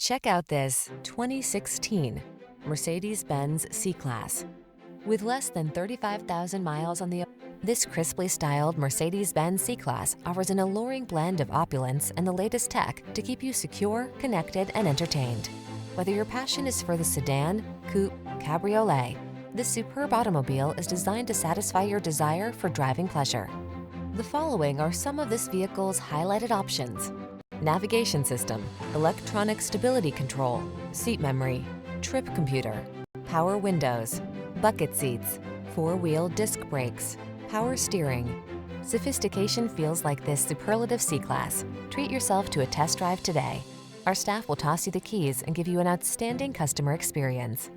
Check out this 2016 Mercedes-Benz C-Class. With less than 35,000 miles on the this crisply styled Mercedes-Benz C-Class offers an alluring blend of opulence and the latest tech to keep you secure, connected, and entertained. Whether your passion is for the sedan, coupe, cabriolet, this superb automobile is designed to satisfy your desire for driving pleasure. The following are some of this vehicle's highlighted options: navigation system, electronic stability control, seat memory, trip computer, power windows, bucket seats, four-wheel disc brakes, power steering. Sophistication feels like this superlative C-Class. Treat yourself to a test drive today. Our staff will toss you the keys and give you an outstanding customer experience.